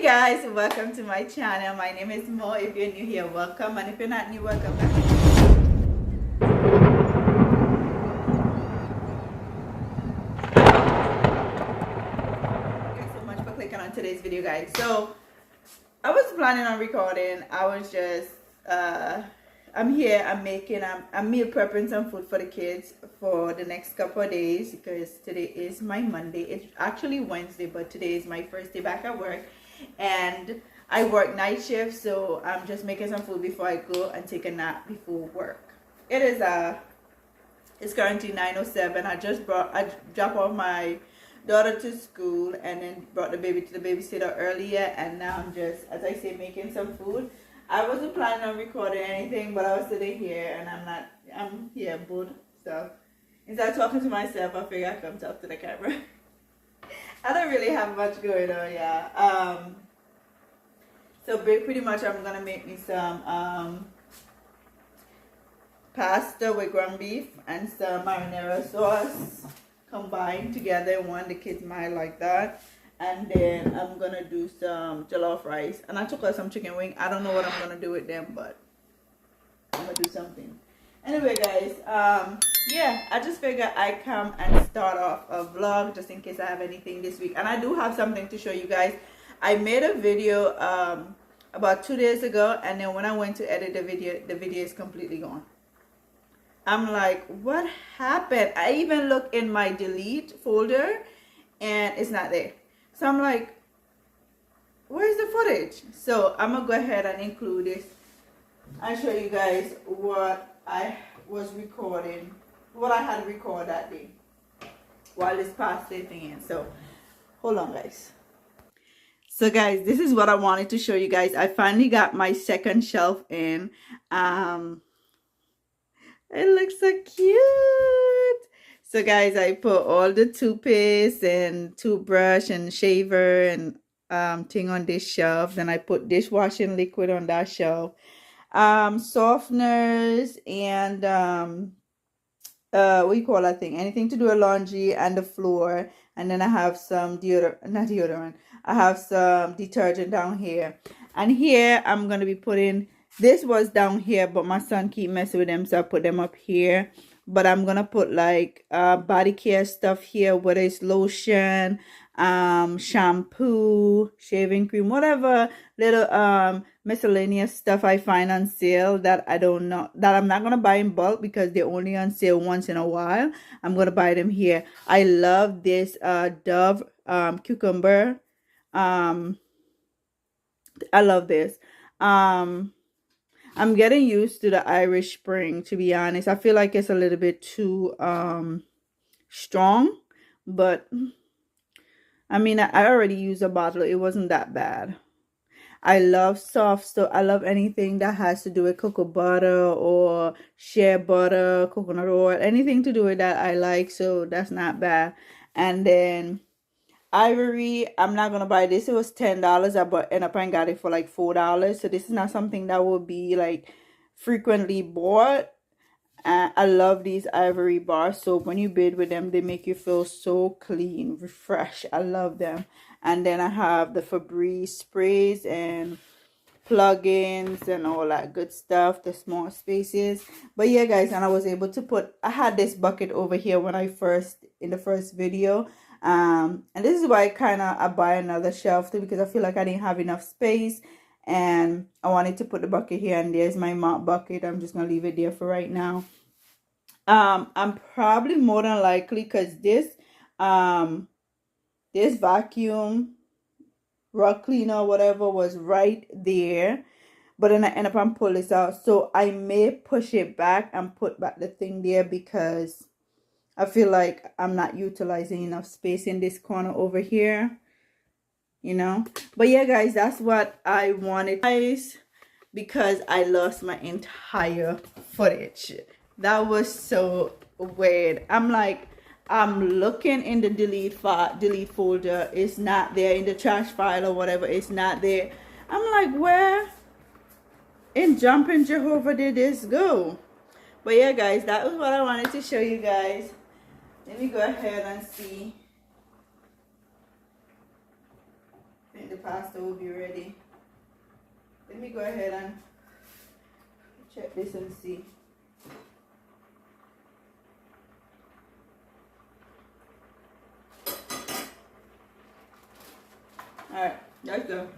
guys, welcome to my channel. My name is Mo. If you're new here, welcome, and if you're not new, welcome back. Thank you so much for clicking on today's video, guys. So I was planning on recording. I was just I'm here, I'm meal prepping some food for the kids for the next couple of days, because today is my Monday. It's actually Wednesday, but today is my first day back at work, and I work night shift, so I'm just making some food before I go and take a nap before work. It's currently 9:07. I dropped off my daughter to school and then brought the baby to the babysitter earlier, and now I'm just, as I say, making some food. I wasn't planning on recording anything, but I was sitting here and I'm here bored. So instead of talking to myself, I figured I'd come talk to the camera. I don't really have much going on, yeah. So pretty much I'm gonna make me some pasta with ground beef and some marinara sauce combined together in one. The kids might like that. And then I'm gonna do some jollof rice, and I took out some chicken wing. I don't know what I'm gonna do with them, but I'm gonna do something. Anyway, guys, yeah, I just figured I'd come and start off a vlog just in case I have anything this week. And I do have something to show you guys. I made a video about 2 days ago, and then when I went to edit the video is completely gone. I'm like, what happened? I even looked in my delete folder and it's not there. So I'm like, where's the footage? So I'm gonna go ahead and include this. I'll show you guys what I was recording, what I had recorded that day while this pasta thing in. So hold on, guys. So guys, this is what I wanted to show you guys. I finally got my second shelf in. It looks so cute. So guys, I put all the toothpaste and toothbrush and shaver and thing on this shelf. Then I put dishwashing liquid on that shelf. Softeners and what do you call that thing? Anything to do with laundry and the floor. And then I have some deodorant. I have some detergent down here. And here I'm gonna be putting, this was down here, but my son keep messing with them, so I put them up here. But I'm gonna put like body care stuff here, whether it's lotion, shampoo, shaving cream, whatever little miscellaneous stuff I find on sale that I don't know, that I'm not gonna buy in bulk because they're only on sale once in a while. I'm gonna buy them here. I love this Dove cucumber. I love this. I'm getting used to the Irish Spring, to be honest. I feel like it's a little bit too strong, but I mean, I already used a bottle. It wasn't that bad. I love soft stuff. I love anything that has to do with cocoa butter or shea butter, coconut oil, anything to do with that I like, so that's not bad. And then Ivory, I'm not gonna buy this. It was $10. I ended up and got it for like $4. So this is not something that will be like frequently bought. I love these Ivory bar soap. When you bathe with them, they make you feel so clean, refreshed. I love them. And then I have the Febreze sprays and plugins and all that good stuff, the small spaces. But yeah, guys, and I was able to I had this bucket over here when in the first video. And this is why I buy another shelf too, because I feel like I didn't have enough space, and I wanted to put the bucket here. And there's my mop bucket. I'm just gonna leave it there for right now. I'm probably more than likely, because this vacuum rug cleaner, whatever, was right there, but then I end up and pull this out. So I may push it back and put back the thing there, because I feel like I'm not utilizing enough space in this corner over here, you know. But yeah, guys, that's what I wanted, guys, because I lost my entire footage. That was so weird. I'm like, I'm looking in the delete folder. It's not there. In the trash file or whatever, it's not there. I'm like, where in jumping Jehovah did this go? But yeah, guys, that was what I wanted to show you guys. Let me go ahead and see. I think the pasta will be ready. Let me go ahead and check this and see. Alright, that's good.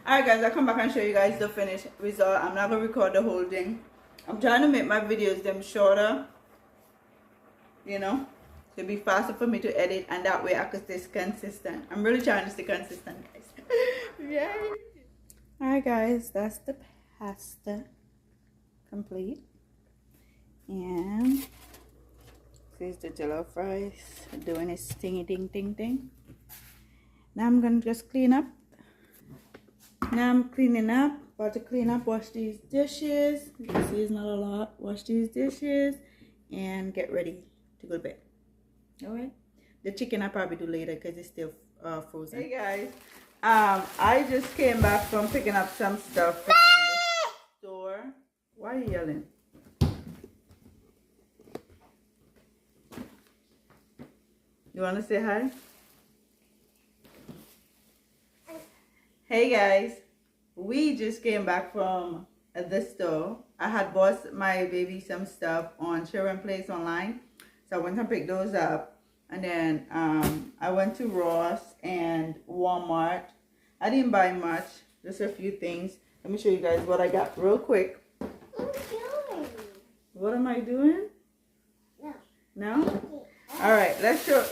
Alright guys, I'll come back and show you guys the finished result. I'm not going to record the whole thing. I'm trying to make my videos them shorter, you know, to be faster for me to edit, and that way I can stay consistent. I'm really trying to stay consistent, guys. Yeah. Alright guys, that's the pasta complete. And here's the jello fries doing its thingy ding ding ding. Now I'm gonna just clean up. Now I'm cleaning up. About to clean up, wash these dishes. You can see it's not a lot. Wash these dishes and get ready to go to bed. Alright. The chicken I'll probably do later because it's still frozen. Hey guys. I just came back from picking up some stuff from the store. Why are you yelling? You want to say hi? Hey guys, we just came back from the store. I had bought my baby some stuff on Children's Place online, so I went and picked those up. And then I went to Ross and Walmart. I didn't buy much, just a few things. Let me show you guys what I got real quick. What am I doing? No. No? All right, let's show.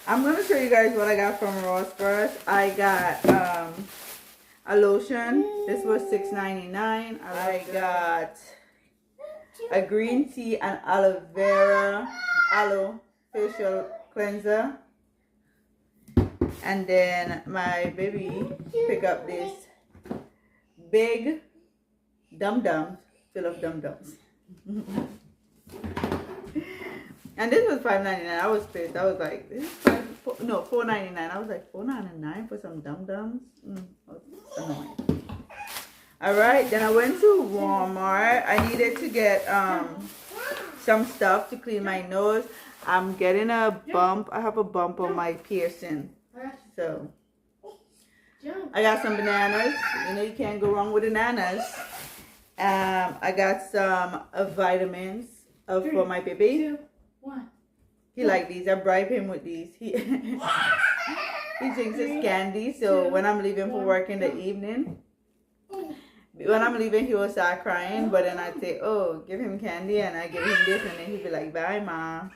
I'm going to show you guys what I got from Ross first. I got a lotion. This was $6.99. I got a green tea and aloe vera aloe facial cleanser. And then my baby picked up this big dum-dums full of dum-dums. And this was $5.99. I was pissed. I was like, this is $4.99. I was like, $4.99 for some dum-dums? That's annoying. Alright, then I went to Walmart. I needed to get some stuff to clean my nose. I'm getting a bump. I have a bump on my piercing. So, I got some bananas. You know, you can't go wrong with bananas. I got some vitamins for my baby. He like these. I bribe him with these. He thinks it's candy. So when I'm leaving for work in the evening, when I'm leaving, he will start crying. But then I say, "Oh, give him candy," and I give him this, and then he'll be like, "Bye, mom."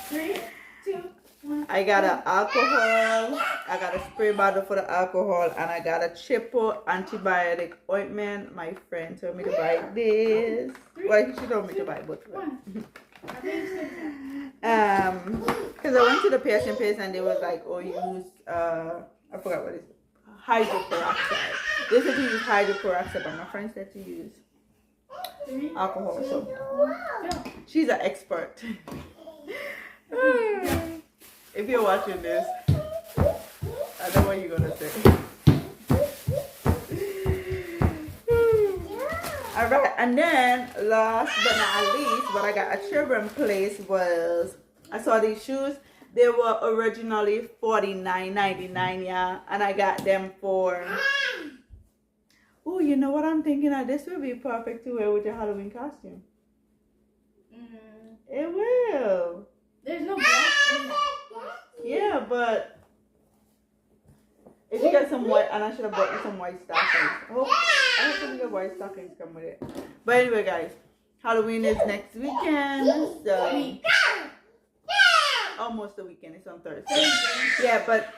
3, 2, 1. I got an alcohol. I got a spray bottle for the alcohol, and I got a triple antibiotic ointment. My friend told me to buy this. Well, she told me to buy both of them. Because I went to the piercing place and they was like, "Oh, use I forgot what it is, hydroperoxide." They said to use hydroperoxide, but my friend said to use alcohol. So she's an expert. If you're watching this, I know what you're gonna say. Alright, and then last but not least, what I got at Children's Place was, I saw these shoes. They were originally $49.99, yeah, and I got them for, oh, you know what I'm thinking of? This would be perfect to wear with your Halloween costume. It will. There's no black in that. Yeah, but if you get some white, and I should have bought you some white stockings. I hope some of your white stockings come with it. But anyway, guys, Halloween is next weekend, so almost the weekend. It's on Thursday. Yeah, but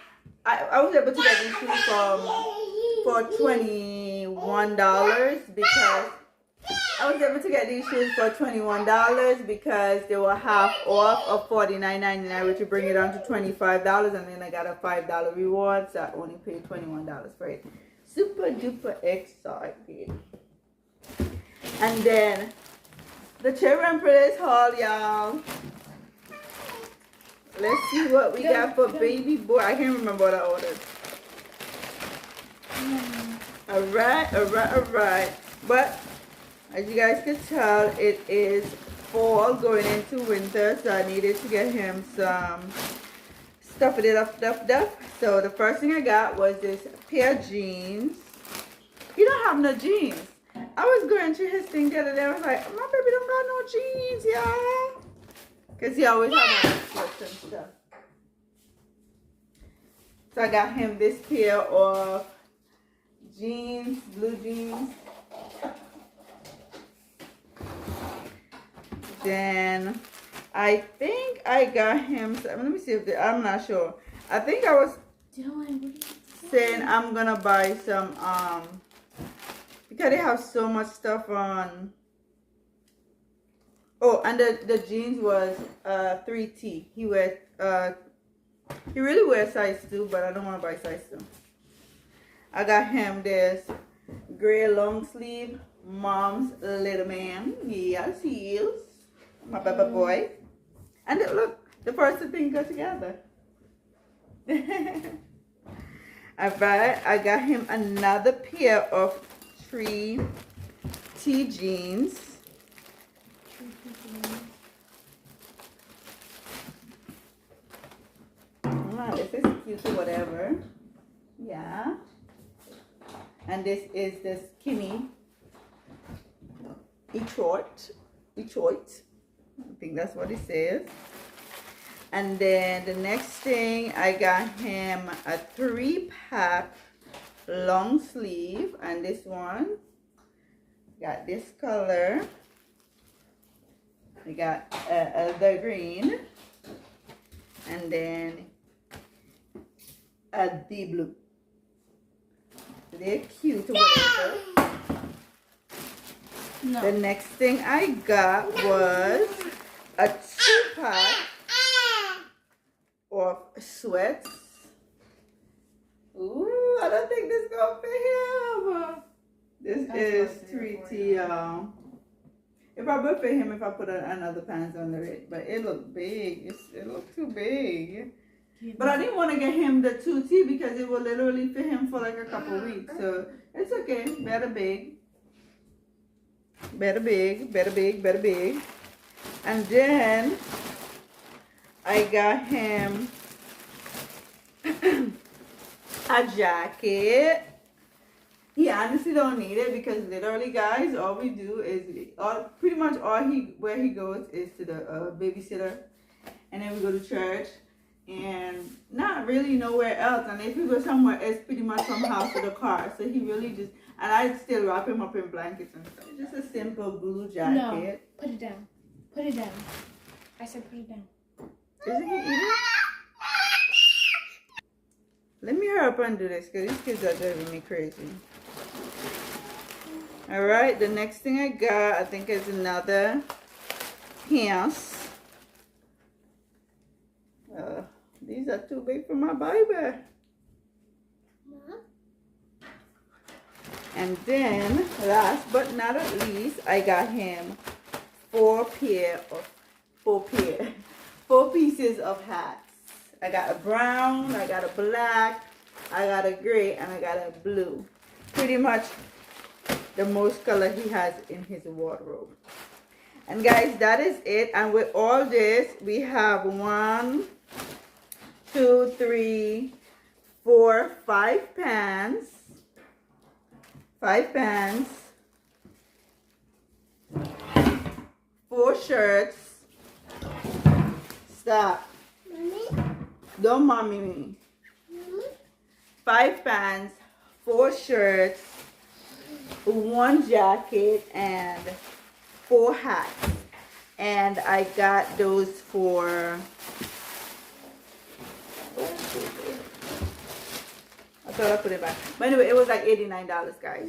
I was able to get these shoes for $21 because I was able to get these shoes for $21 because they were half off of $49.99, which would bring it down to $25, and then I got a $5 reward, so I only paid $21 for it. Super duper excited. And then the Children's Place haul, y'all. Let's see what we got for baby boy. I can't remember what I ordered. Alright. But as you guys can tell, it is fall going into winter, so I needed to get him some stuff it up. So the first thing I got was this pair of jeans. He don't have no jeans. I was going through his thing the other day. I was like, my baby don't got no jeans, y'all. Because he always has on shorts and stuff. So I got him this pair of jeans, blue jeans. Then I think I got him, let me see if I'm not sure. I think I was saying I'm gonna buy some, because they have so much stuff on. Oh, and the jeans was 3T. He really wears size 2, but I don't want to buy size 2. I got him this gray long sleeve mom's little man. Yes, he is my baby boy. And look, the first two things go together. I got him another pair of 3T jeans. This is cute or whatever. Yeah. And this is the skinny Detroit. I think that's what it says. And then the next thing, I got him a 3-pack long sleeve. And this one got this color. I got the green. And then the blue. They're cute or whatever. No. The next thing I got was a 2-pack of sweats. Ooh, I don't think this is gonna fit him. This is 3T. It probably fit him if I put another pants under it, but it looked big. It looked too big. But I didn't want to get him the 2T because it will literally fit him for like a couple weeks. So it's okay. Better big. And then I got him a jacket. He honestly don't need it because literally, guys, all we do is pretty much where he goes is to the babysitter, and then we go to church. And not really nowhere else. And if we go somewhere, it's pretty much from house to the car. So he really just, and I still wrap him up in blankets and stuff. Just a simple blue jacket. No, put it down. Put it down. I said put it down. Isn't he eating? Let me hurry up and do this because these kids are driving me crazy. Alright, the next thing I got, I think is another pants. These are too big for my baby. And then, last but not least, I got him 4 pieces of hats. I got a brown, I got a black, I got a gray, and I got a blue. Pretty much the most color he has in his wardrobe. And guys, that is it. And with all this, we have 1, 2, 3, 4, 5 pants. 5 pants. 4 shirts. Stop. Mommy? Don't mommy me. Mommy? 5 pants, 4 shirts, 1 jacket, and 4 hats. And I got those for, I thought I put it back. But anyway, it was like $89, guys.